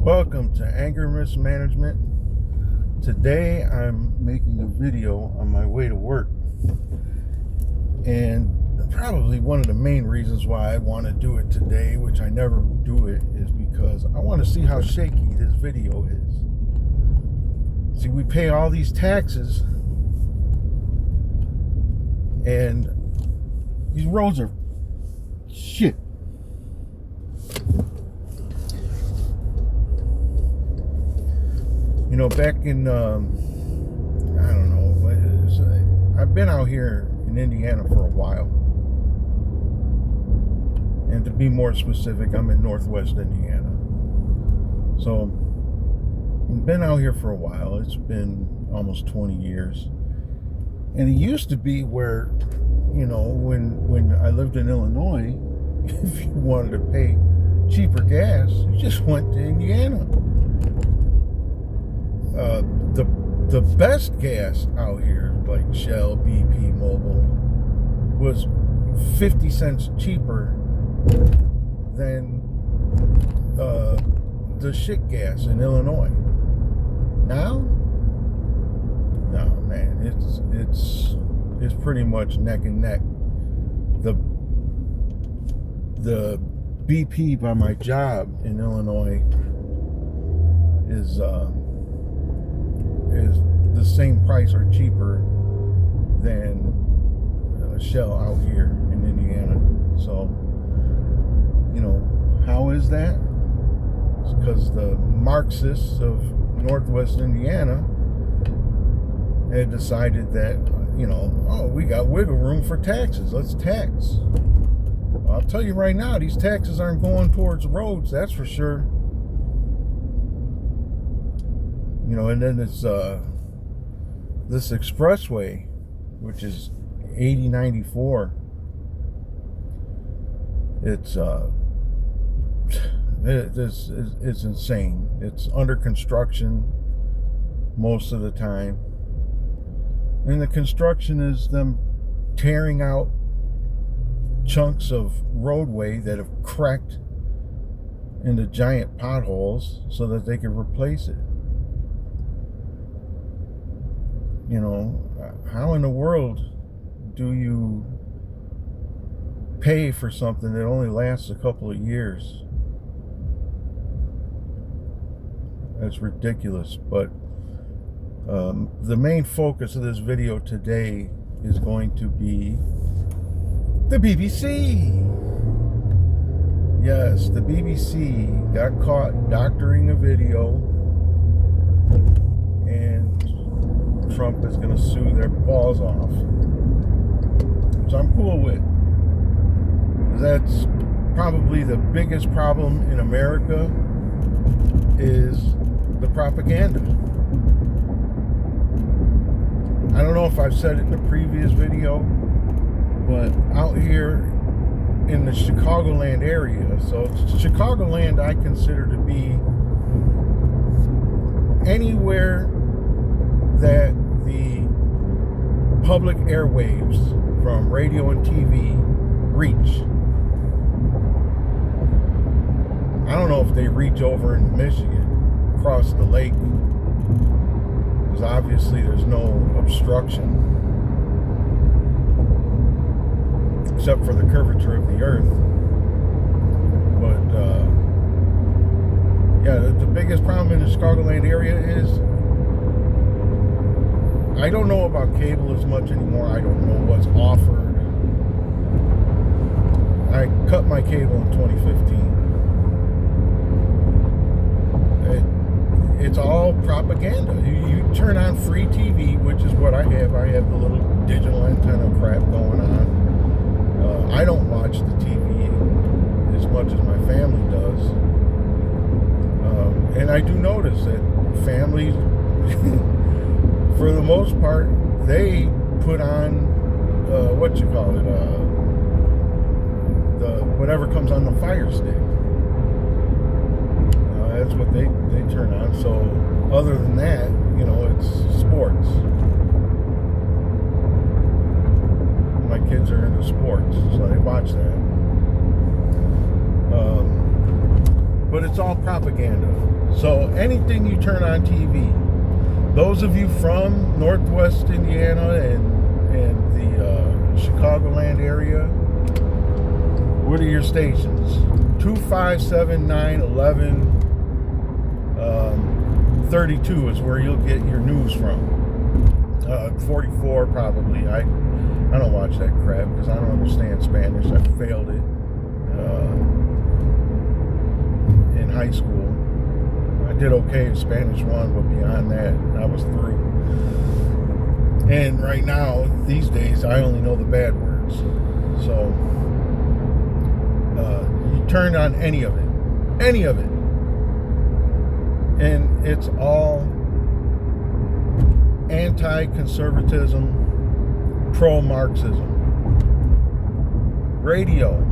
Welcome to Anger Mismanagement. Today I'm making a video on my way to work, and probably one of the main reasons why I want to do it today, which I never do it, is because I want to see how shaky this video is. See, we pay all these taxes, and these roads are shit. You know, back in, I don't know, I've been out here in Indiana for a while. And to be more specific, I'm in Northwest Indiana. So, I've been out here for a while. It's been almost 20 years. And it used to be where, you know, when I lived in Illinois, if you wanted to pay cheaper gas, you just went to Indiana. The best gas out here, like Shell, BP, Mobil, was 50 cents cheaper than the shit gas in Illinois. Now, no man, it's pretty much neck and neck. The BP by my job in Illinois is the same price or cheaper than Shell out here in Indiana. So, you know, how is that? It's because the Marxists of Northwest Indiana had decided that, you know, oh, we got wiggle room for taxes. Let's tax. Well, I'll tell you right now, these taxes aren't going towards roads, that's for sure. You know, and then it's this expressway, which is 8094. It's insane. It's under construction most of the time, and the construction is them tearing out chunks of roadway that have cracked into giant potholes so that they can replace it. You know, how in the world do you pay for something that only lasts a couple of years? That's ridiculous. But the main focus of this video today is going to be the BBC. Yes, the BBC got caught doctoring a video, and Trump is going to sue their balls off, which I'm cool with. That's probably the biggest problem in America, is the propaganda. I don't know if I've said it in a previous video, but out here in the Chicagoland area, so Chicagoland I consider to be anywhere that the public airwaves from radio and TV reach. I don't know if they reach over in Michigan, across the lake, because obviously there's no obstruction except for the curvature of the earth. But yeah, the biggest problem in the Chicagoland area is I don't know about cable as much anymore. I don't know what's offered. I cut my cable in 2015. It's all propaganda. You turn on free TV, which is what I have. I have the little digital antenna crap going on. I don't watch the TV as much as my family does. And I do notice that families, for the most part, they put on the whatever comes on the Fire Stick. That's what they turn on. So other than that, you know, it's sports. My kids are into sports, so they watch that. But it's all propaganda. So anything you turn on TV, those of you from Northwest Indiana and the Chicagoland area, what are your stations? 2, 5, 7, 9, 11, 32 is where you'll get your news from. 44 probably. I don't watch that crap because I don't understand Spanish. I failed it in high school. I did okay in Spanish 1, but beyond that, I was through. And right now, these days, I only know the bad words. So you turn on any of it, and it's all anti-conservatism, pro-Marxism. Radio.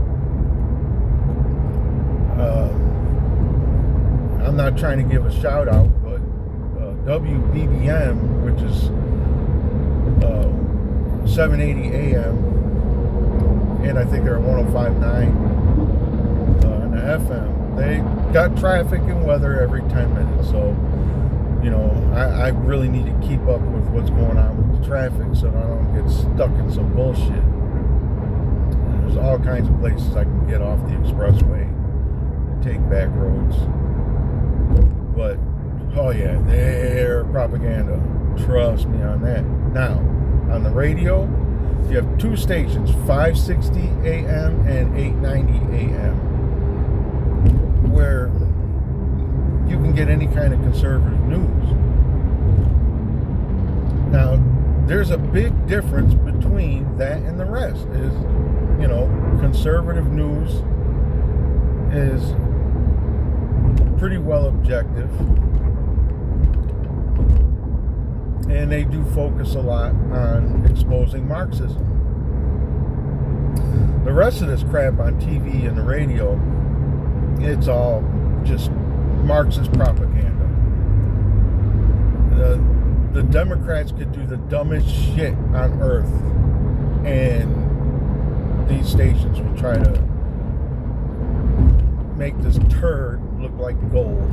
I'm not trying to give a shout out, but WBBM, which is 780 AM, and I think they're 105.9 on the FM. They got traffic and weather every 10 minutes, so you know, I really need to keep up with what's going on with the traffic so that I don't get stuck in some bullshit. And there's all kinds of places I can get off the expressway and take back roads. But, oh yeah, they're propaganda. Trust me on that. Now, on the radio, you have 2 stations, 560 AM and 890 AM, where you can get any kind of conservative news. Now, there's a big difference between that and the rest. Is, you know, conservative news is pretty well objective, and they do focus a lot on exposing Marxism. The rest of this crap on TV and the radio, it's all just Marxist propaganda. The Democrats could do the dumbest shit on earth, and these stations will try to make this turd look like gold.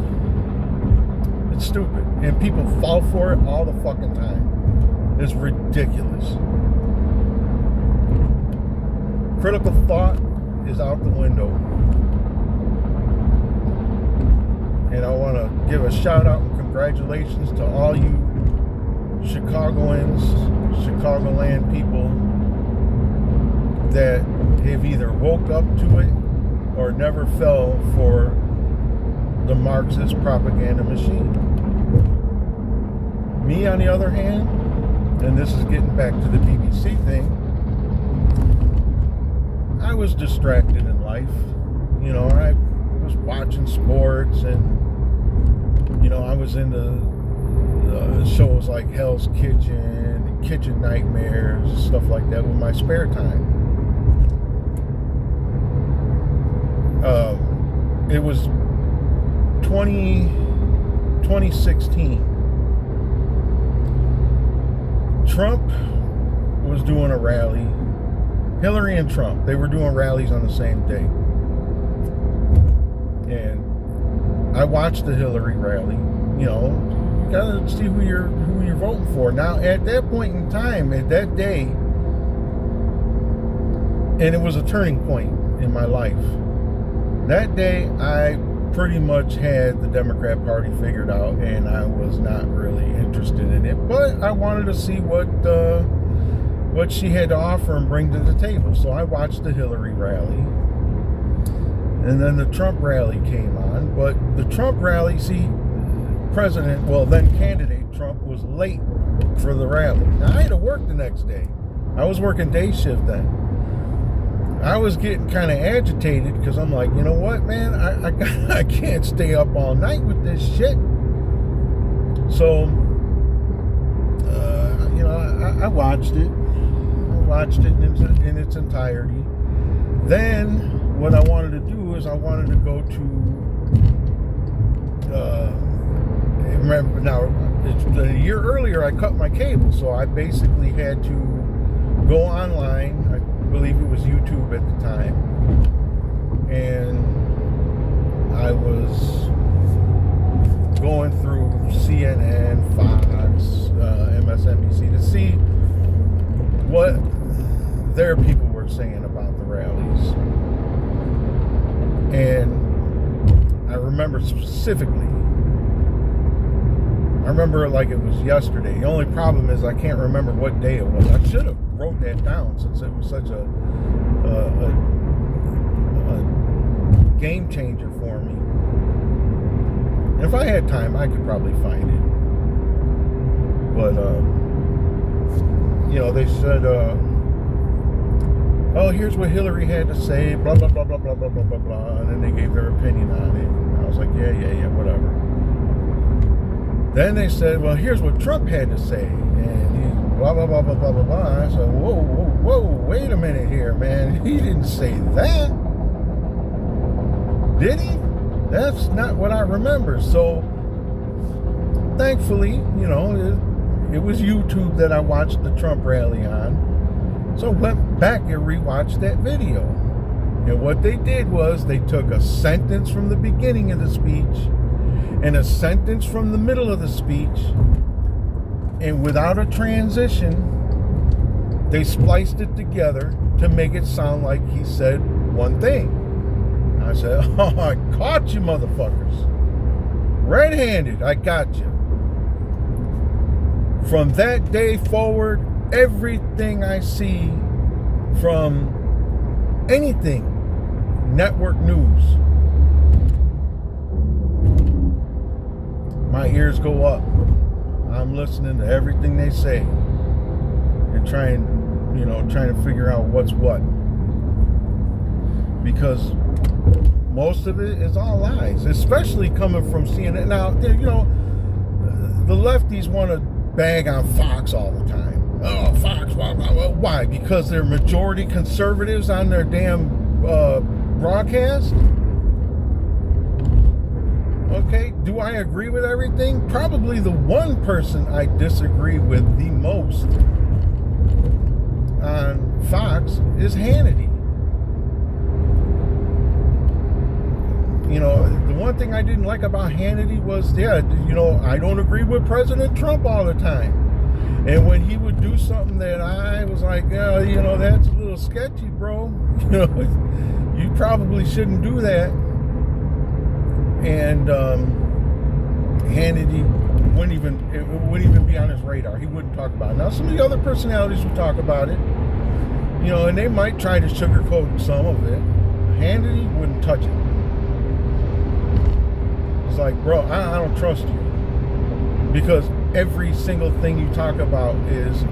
It's stupid, and people fall for it all the fucking time. It's ridiculous. Critical thought is out the window. And I want to give a shout out and congratulations to all you Chicagoans, Chicagoland people that have either woke up to it or never fell for the Marxist propaganda machine. Me, on the other hand, and this is getting back to the BBC thing, I was distracted in life. You know, I was watching sports, and you know, I was into shows like Hell's Kitchen and Kitchen Nightmares, stuff like that with my spare time. It was 2016. Trump was doing a rally. Hillary and Trump, they were doing rallies on the same day. And I watched the Hillary rally. You know, you gotta see who you're voting for. Now, at that point in time, at that day, and it was a turning point in my life. That day, I pretty much had the Democrat Party figured out, and I was not really interested in it. But I wanted to see what she had to offer and bring to the table. So I watched the Hillary rally. And then the Trump rally came on. But the Trump rally, see, then candidate Trump was late for the rally. Now, I had to work the next day. I was working day shift then. I was getting kind of agitated because I'm like, you know what, man? I can't stay up all night with this shit. So, you know, I watched it. In its entirety. Then what I wanted to do is I wanted to go to remember now, a year earlier I cut my cable, so I basically had to go online. I believe it was YouTube at the time, and I was specifically. I remember it like it was yesterday. The only problem is I can't remember what day it was. I should have wrote that down since it was such a game changer for me. And if I had time, I could probably find it. But, they said, oh, here's what Hillary had to say, blah, blah, blah, blah, blah, blah, blah, blah, blah. And then they gave their opinion on it. And I was like, yeah, whatever. Then they said, well, here's what Trump had to say. And he blah, blah, blah, blah, blah, blah, blah. I said, whoa, wait a minute here, man. He didn't say that. Did he? That's not what I remember. So, thankfully, it was YouTube that I watched the Trump rally on. So I went back and rewatched that video. And what they did was they took a sentence from the beginning of the speech and a sentence from the middle of the speech, and without a transition, they spliced it together to make it sound like he said one thing. I said, oh, I caught you, motherfuckers. Red-handed, I got you. From that day forward, everything I see from anything, network news, my ears go up. I'm listening to everything they say and trying to figure out what's what. Because most of it is all lies, especially coming from CNN. Now, the lefties want to bag on Fox all the time. Oh, Fox, why? Because they're majority conservatives on their damn broadcast? Okay, do I agree with everything? Probably the one person I disagree with the most on Fox is Hannity. The one thing I didn't like about Hannity was, I don't agree with President Trump all the time. And when he would do something that I was like, that's a little sketchy, bro. You probably shouldn't do that. And Hannity wouldn't even be on his radar. He wouldn't talk about it. Now, some of the other personalities would talk about it, and they might try to sugarcoat some of it. Hannity wouldn't touch it. It's like, bro, I don't trust you. Because every single thing you talk about is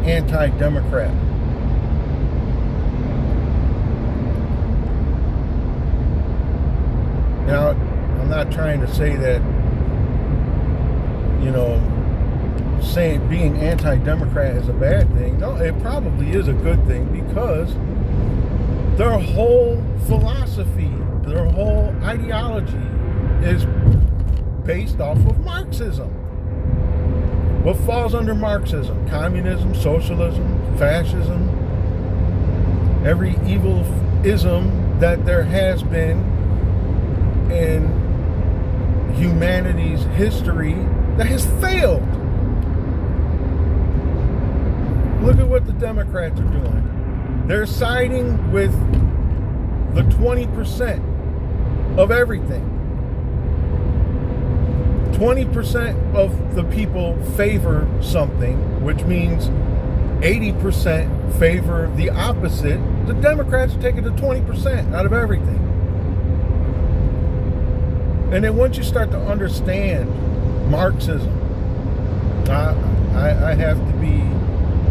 anti-democrat. Now, I'm not trying to say that, saying being anti-democrat is a bad thing. No, it probably is a good thing, because their whole philosophy, their whole ideology is based off of Marxism. What falls under Marxism? Communism, socialism, fascism, every evil ism that there has been in humanity's history that has failed. Look at what the Democrats are doing. They're siding with the 20% of everything. 20% of the people favor something, which means 80% favor the opposite. The Democrats are taking the 20% out of everything. And then once you start to understand Marxism, I have to be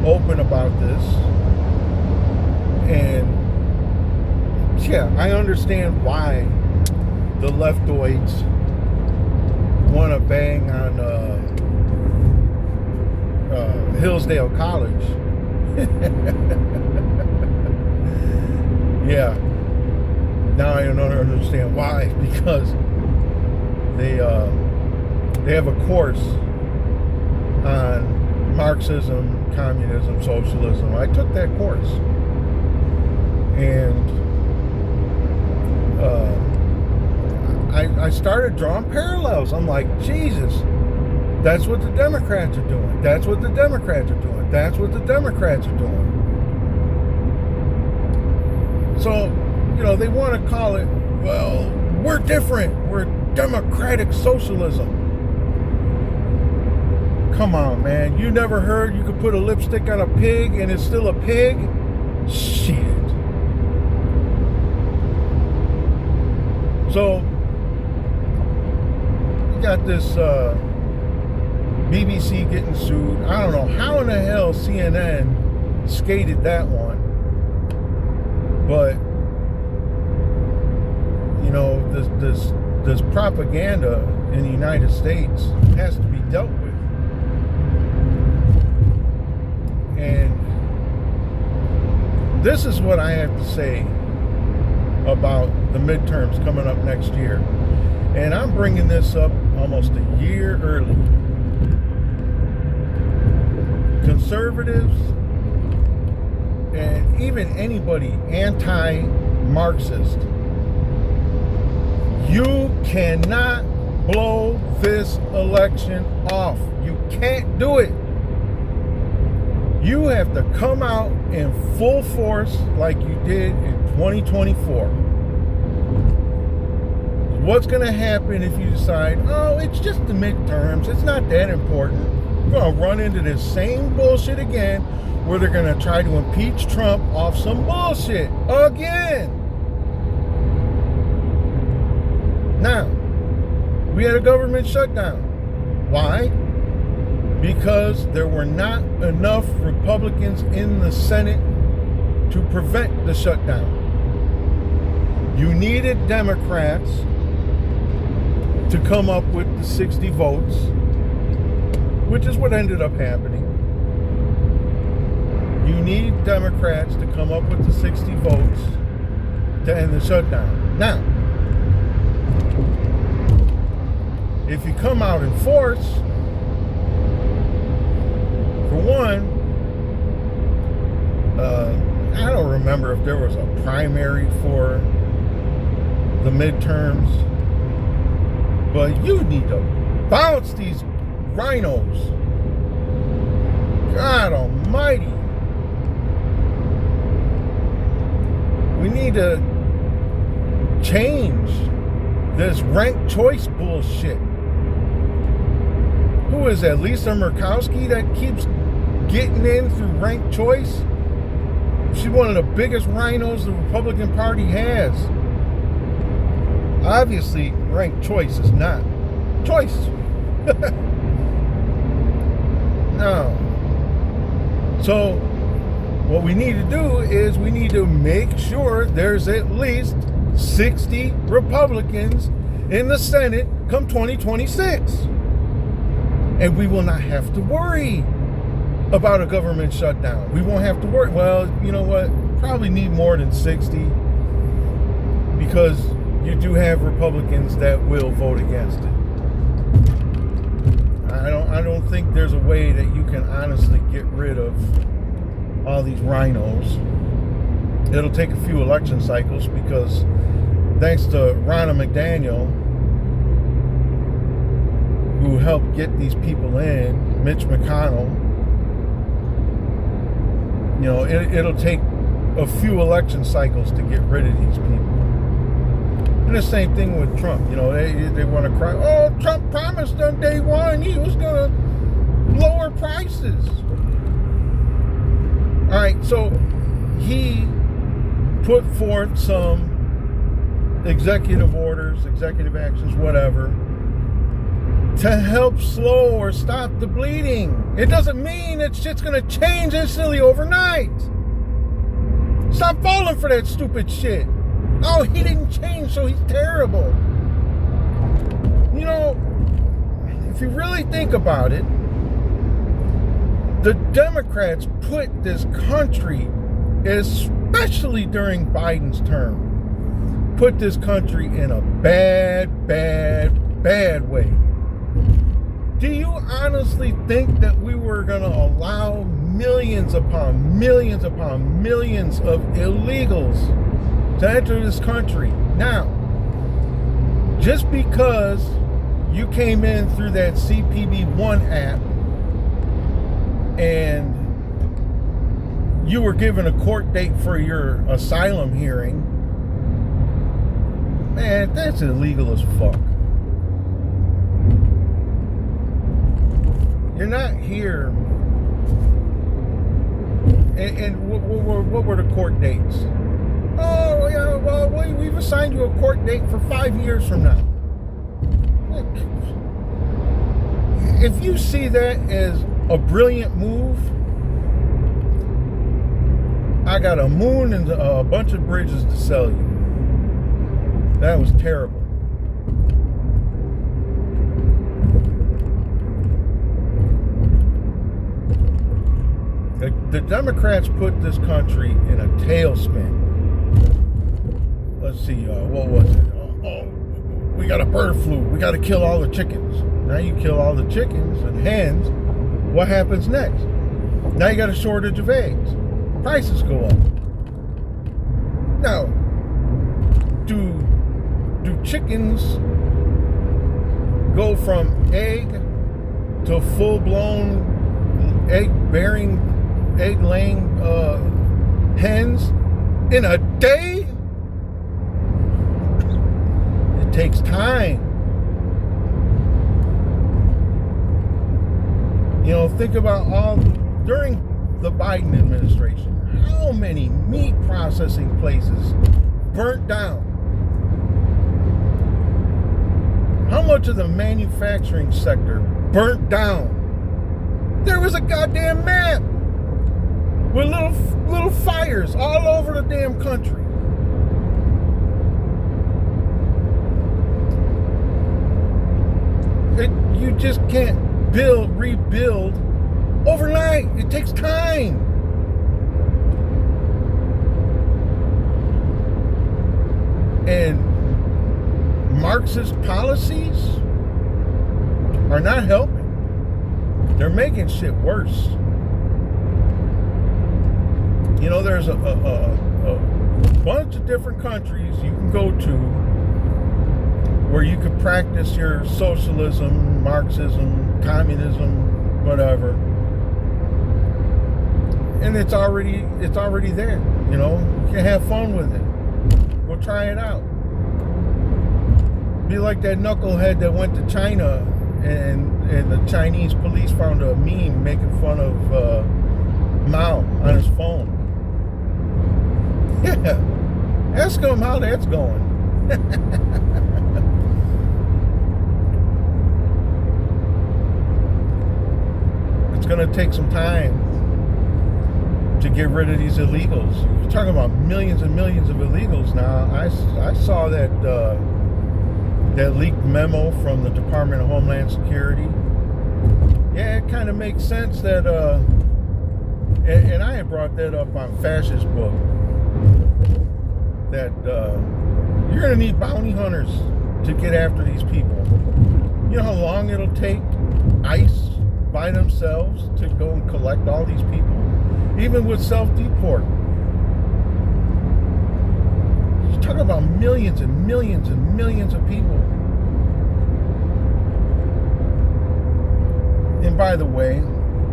open about this. And I understand why the leftoids want to bang on Hillsdale College. Yeah. Now I don't understand why, because they have a course on Marxism, communism, socialism. I took that course, and I started drawing parallels. I'm like, Jesus, that's what the Democrats are doing. That's what the Democrats are doing. That's what the Democrats are doing. So, they want to call it, well, We're different. We're democratic socialism. Come on, man. You never heard you could put a lipstick on a pig and it's still a pig? Shit. So, you got this BBC getting sued. I don't know how in the hell CNN skated that one. But, you know, this propaganda in the United States has to be dealt with. And this is what I have to say about the midterms coming up next year. And I'm bringing this up almost a year early. Conservatives and even anybody anti-Marxist, you cannot blow this election off. You can't do it. You have to come out in full force like you did in 2024. What's going to happen if you decide, oh, it's just the midterms, it's not that important? We're going to run into this same bullshit again where they're going to try to impeach Trump off some bullshit again. Now, we had a government shutdown. Why? Because there were not enough Republicans in the Senate to prevent the shutdown. You needed Democrats to come up with the 60 votes, which is what ended up happening. You need Democrats to come up with the 60 votes to end the shutdown. Now, if you come out in force, for one, I don't remember if there was a primary for the midterms, but you need to bounce these rhinos. God almighty. We need to change this ranked choice bullshit. Who is that? Lisa Murkowski that keeps getting in through ranked choice? She's one of the biggest rhinos the Republican Party has. Obviously, ranked choice is not choice. No. So, what we need to do is we need to make sure there's at least 60 Republicans in the Senate come 2026. And we will not have to worry about a government shutdown. We won't have to worry. Well, you know what? Probably need more than 60 because you do have Republicans that will vote against it. I don't think there's a way that you can honestly get rid of all these rhinos. It'll take a few election cycles because thanks to Ronna McDaniel, who helped get these people in, Mitch McConnell, you know, it'll take a few election cycles to get rid of these people. And the same thing with Trump. You know, they want to cry, oh, Trump promised on day one he was going to lower prices. All right, so he put forth some executive orders, executive actions, whatever, to help slow or stop the bleeding. It doesn't mean that shit's going to change instantly overnight. Stop falling for that stupid shit. Oh, he didn't change, so he's terrible. You know, if you really think about it, the Democrats put this country, especially during Biden's term, put this country in a bad way. Do you honestly think that we were going to allow millions upon millions upon millions of illegals to enter this country? Now, just because you came in through that CPB-1 app and you were given a court date for your asylum hearing, Man, that's illegal as fuck. You're not here. And what were the court dates? Oh, yeah, well, we've assigned you a court date for 5 years from now. If you see that as a brilliant move, I got a moon and a bunch of bridges to sell you. That was terrible. The Democrats put this country in a tailspin. Let's see, what was it? We got a bird flu. We got to kill all the chickens. Now you kill all the chickens and hens. What happens next? Now you got a shortage of eggs. Prices go up. Now, do chickens go from egg to full-blown egg-laying hens in a day? It takes time. You know, think about during the Biden administration, how many meat processing places burnt down? How much of the manufacturing sector burnt down? There was a goddamn map with little fires all over the damn country. You just can't rebuild overnight. It takes time. And Marxist policies are not helping. They're making shit worse. You know, there's a bunch of different countries you can go to where you could practice your socialism, Marxism, communism, whatever. And it's already there. You know, you can have fun with it. Go try it out. Be like that knucklehead that went to China and the Chinese police found a meme making fun of Mao on his phone. Yeah, ask him how that's going. It's going to take some time to get rid of these illegals. You're talking about millions and millions of illegals now. I saw that leaked memo from the Department of Homeland Security. Yeah, it kind of makes sense that, and I had brought that up on Fascist Book, that you're going to need bounty hunters to get after these people. You know how long it'll take ICE by themselves to go and collect all these people? Even with self-deport. You're talking about millions and millions and millions of people. And by the way,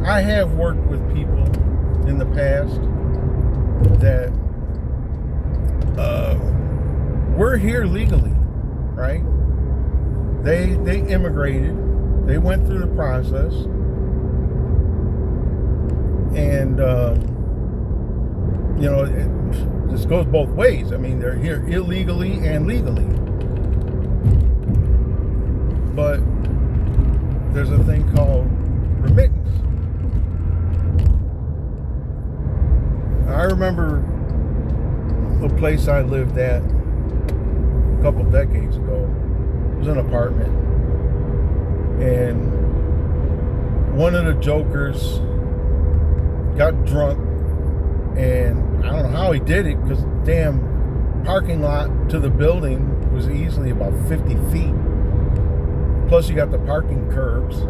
I have worked with people in the past that were here legally, right? They immigrated. They went through the process. And, you know, this goes both ways. I mean, they're here illegally and legally. But there's a thing called remittance. I remember the place I lived at a couple decades ago. It was an apartment. And one of the jokers got drunk, and I don't know how he did it, because the damn parking lot to the building was easily about 50 feet. Plus you got the parking curbs.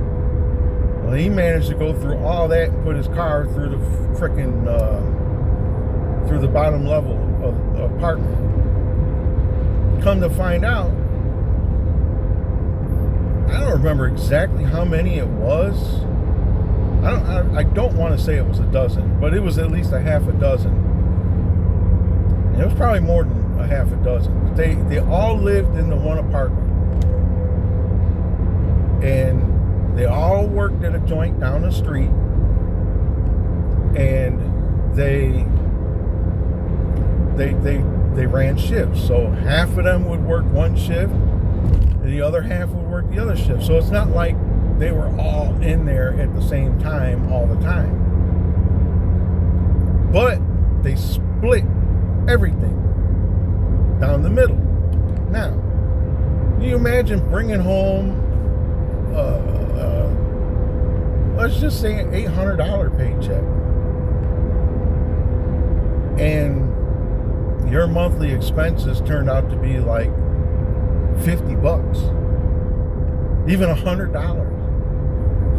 Well, he managed to go through all that and put his car through the frickin' through the bottom level of the apartment. Come to find out, I don't remember exactly how many it was. I don't want to say it was a dozen, but it was at least a half a dozen. And it was probably more than a half a dozen. They all lived in the one apartment, and they all worked at a joint down the street, and they ran shifts. So half of them would work one shift, and the other half would work the other shift. So it's not like they were all in there at the same time all the time. But they split everything down the middle. Now, can you imagine bringing home, let's just say an $800 paycheck, and your monthly expenses turned out to be like $50, even $100.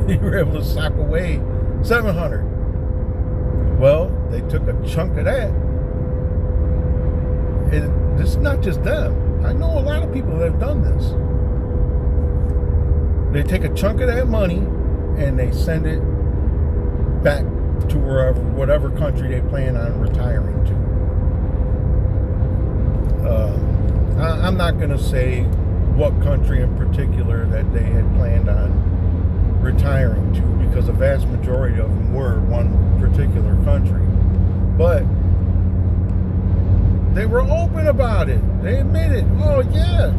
You were able to sock away $700. Well, they took a chunk of that. It's not just them. I know a lot of people that have done this. They take a chunk of that money and they send it back to whatever country they plan on retiring to. I'm not going to say what country in particular that they had planned on retiring to, because a vast majority of them were one particular country. But they were open about it. They admitted, oh yeah,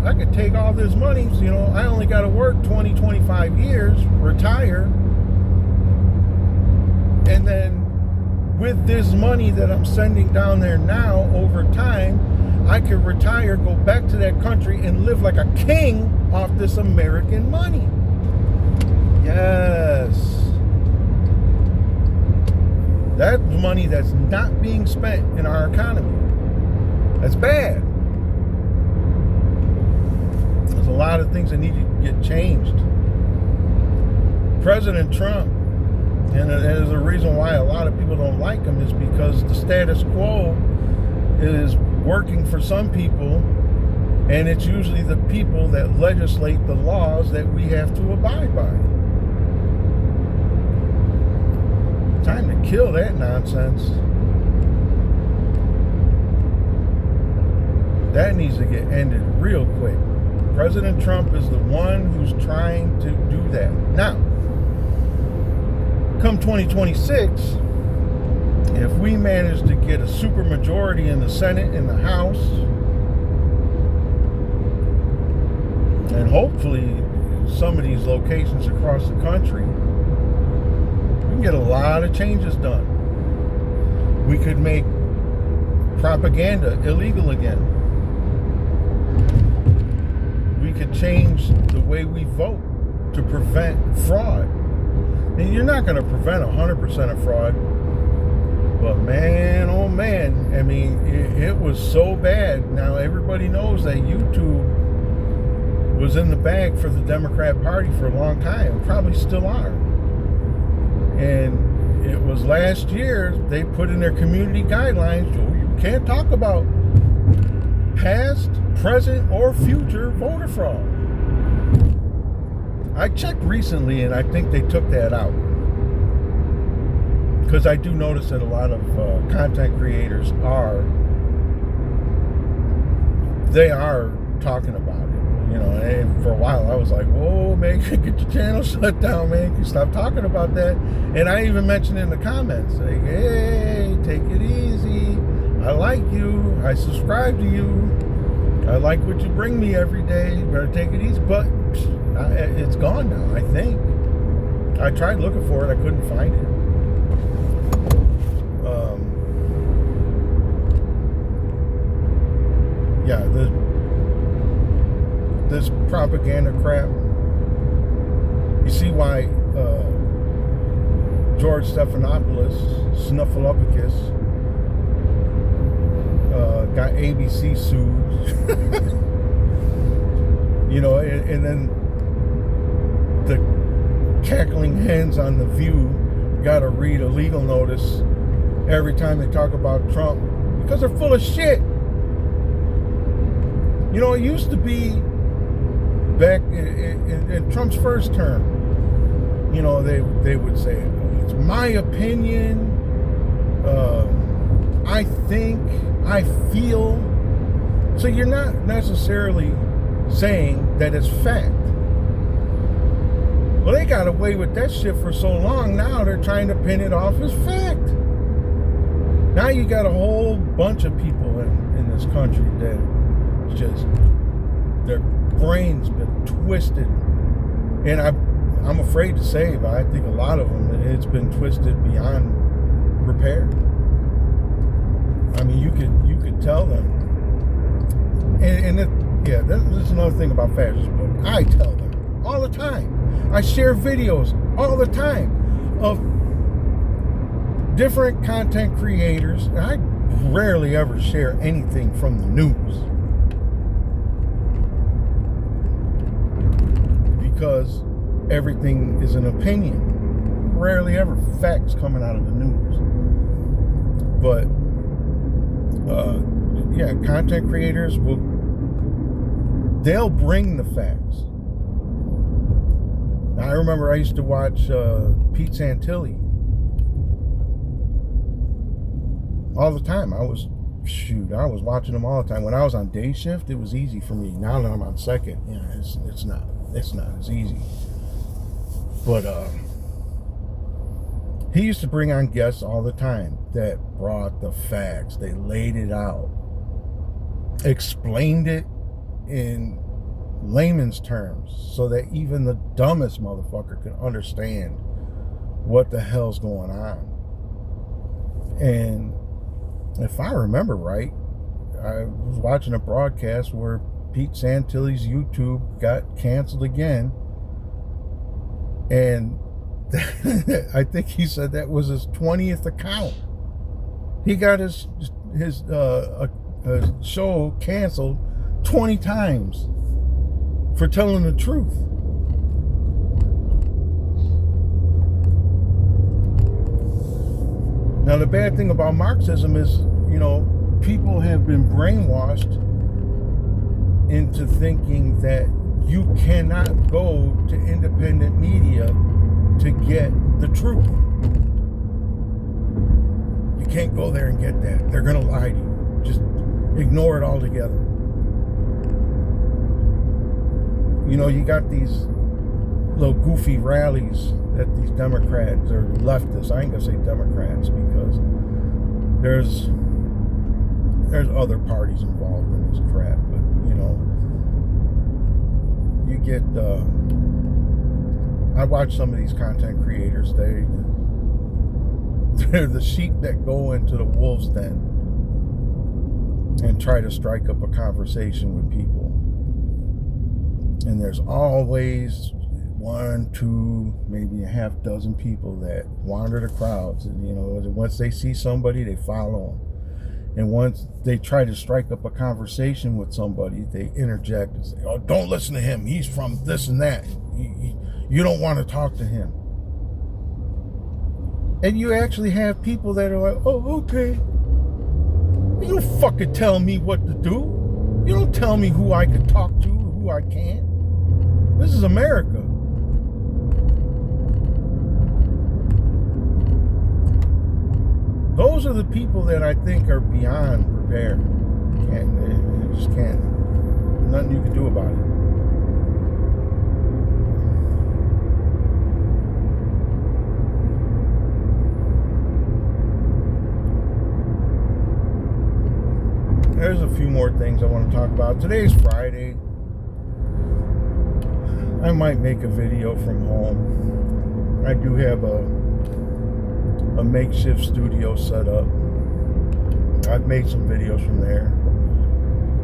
I could take all this money, I only got to work 20, 25 years, retire, and then with this money that I'm sending down there now, over time, I could retire, go back to that country, and live like a king off this American money. Yes. That's money that's not being spent in our economy. That's bad. There's a lot of things that need to get changed. President Trump, and there's a reason why a lot of people don't like him, is because the status quo is working for some people, and it's usually the people that legislate the laws that we have to abide by. Time to kill that nonsense. That needs to get ended real quick. President Trump is the one who's trying to do that. Now, come 2026, if we manage to get a supermajority in the Senate and the House, and hopefully some of these locations across the country, we can get a lot of changes done. We could make propaganda illegal again. We could change the way we vote to prevent fraud. And you're not going to prevent 100% of fraud, but man, oh man, I mean, it was so bad. Now everybody knows that YouTube was in the bag for the Democrat Party for a long time, probably still are. And it was last year they put in their community guidelines, you can't talk about past, present, or future voter fraud. I checked recently, and I think they took that out, because I do notice that a lot of content creators are talking about it. And for a while I was like, whoa, man, get your channel shut down, man. You stop talking about that. And I even mentioned in the comments, like, hey, take it easy. I like you. I subscribe to you. I like what you bring me every day. You better take it easy. But it's gone now, I think. I tried looking for it. I couldn't find it. Yeah, this propaganda crap. You see why George Stephanopoulos, Snuffleupagus, got ABC sued. And then the cackling hens on The View got to read a legal notice every time they talk about Trump, because they're full of shit. It used to be back in Trump's first term, they would say, it's my opinion, I think, I feel, So you're not necessarily saying that it's fact. Well, they got away with that shit for so long, now they're trying to pin it off as fact. Now you got a whole bunch of people in this country that just, their brains been twisted. And I'm afraid to say, but I think a lot of them, it's been twisted beyond repair. I mean, you could tell them. And this is another thing about fascist book. I tell them all the time. I share videos all the time of different content creators. I rarely ever share anything from the news, because everything is an opinion. Rarely ever facts coming out of the news. But content creators they'll bring the facts. Now, I remember I used to watch Pete Santilli all the time. I was watching him all the time. When I was on day shift, it was easy for me. Now that I'm on second, it's not as easy. But he used to bring on guests all the time that brought the facts. They laid it out, explained it in layman's terms so that even the dumbest motherfucker can understand what the hell's going on. And if I remember right, I was watching a broadcast where Pete Santilli's YouTube got canceled again, and I think he said that was his 20th account. He got his show canceled 20 times for telling the truth. Now, the bad thing about Marxism is, people have been brainwashed into thinking that you cannot go to independent media to get the truth. You can't go there and get that. They're going to lie to you. Just ignore it altogether. You got these little goofy rallies that these Democrats or leftists, I ain't gonna say Democrats because there's other parties involved in this crap, but you get I watch some of these content creators, they're the sheep that go into the wolf's den and try to strike up a conversation with people. And there's always 1, 2, maybe a half dozen people that wander the crowds. And, once they see somebody, they follow them. And once they try to strike up a conversation with somebody, they interject and say, oh, don't listen to him. He's from this and that. You don't want to talk to him. And you actually have people that are like, oh, okay. You don't fucking tell me what to do. You don't tell me who I can talk to, who I can't. This is America. Those are the people that I think are beyond repair. They just can't. Nothing you can do about it. There's a few more things I want to talk about. Today's Friday. I might make a video from home. I do have a makeshift studio set up. I've made some videos from there.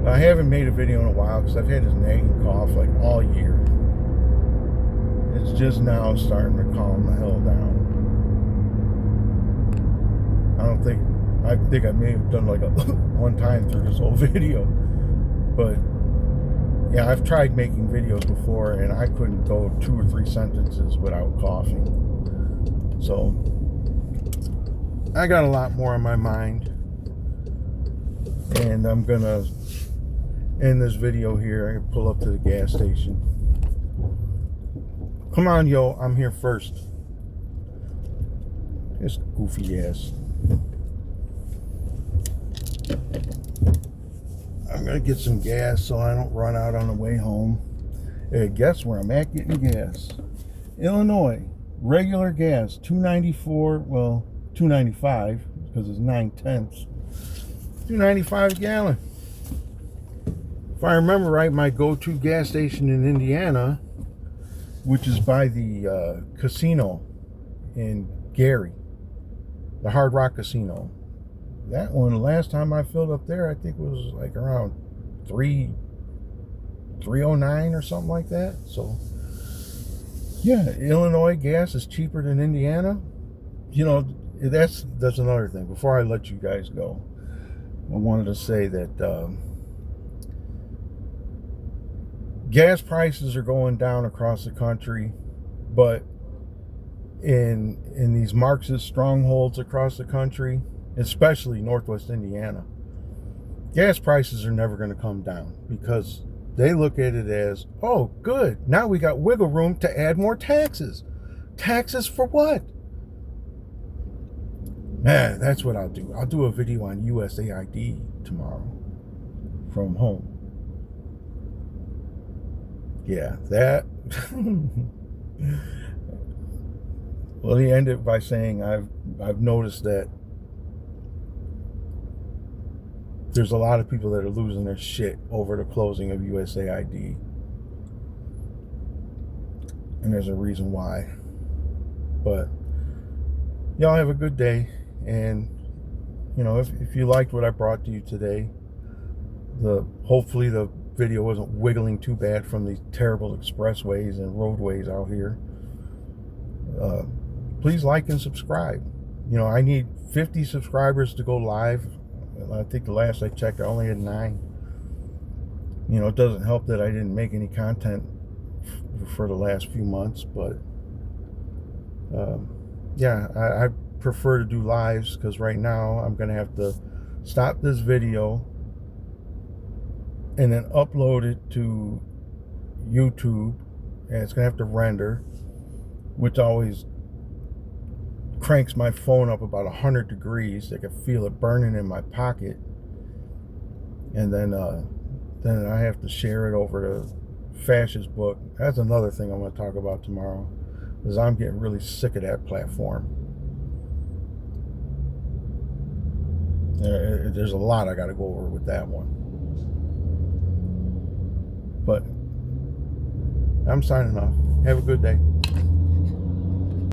I haven't made a video in a while because I've had this nagging cough like all year. It's just now starting to calm the hell down. I think I may have done like a one time through this whole video, but yeah, I've tried making videos before and I couldn't go 2 or 3 sentences without coughing. So I got a lot more on my mind, and I'm gonna end this video here. I can pull up to the gas station. Come on, yo, I'm here first. This goofy ass. I'm gonna get some gas so I don't run out on the way home. Guess where I'm at getting gas? Illinois, regular gas, $2.94. Well, $2.95 because it's 9/10. $2.95 a gallon. If I remember right, my go-to gas station in Indiana, which is by the casino in Gary, the Hard Rock Casino. That one, the last time I filled up there, I think it was like around 309 or something like that. So, yeah, Illinois gas is cheaper than Indiana. You know, that's another thing. Before I let you guys go, I wanted to say that gas prices are going down across the country, but in these Marxist strongholds across the country, especially Northwest Indiana, gas prices are never going to come down because they look at it as, oh, good, now we got wiggle room to add more taxes. Taxes for what? Man, that's what I'll do. I'll do a video on USAID tomorrow from home. Yeah, that. Well, he ended by saying, I've noticed that there's a lot of people that are losing their shit over the closing of USAID. And there's a reason why. But y'all have a good day. And, you know, if you liked what I brought to you today, hopefully the video wasn't wiggling too bad from these terrible expressways and roadways out here. Please like and subscribe. You know, I need 50 subscribers to go live. I think the last I checked, I only had 9. You know, it doesn't help that I didn't make any content for the last few months, but yeah, I prefer to do lives because right now I'm going to have to stop this video and then upload it to YouTube, and it's going to have to render, which always cranks my phone up about 100 degrees. I can feel it burning in my pocket. And then I have to share it over to Fascist Book. That's another thing I'm going to talk about tomorrow, because I'm getting really sick of that platform. There's a lot I got to go over with that one. But I'm signing off. Have a good day.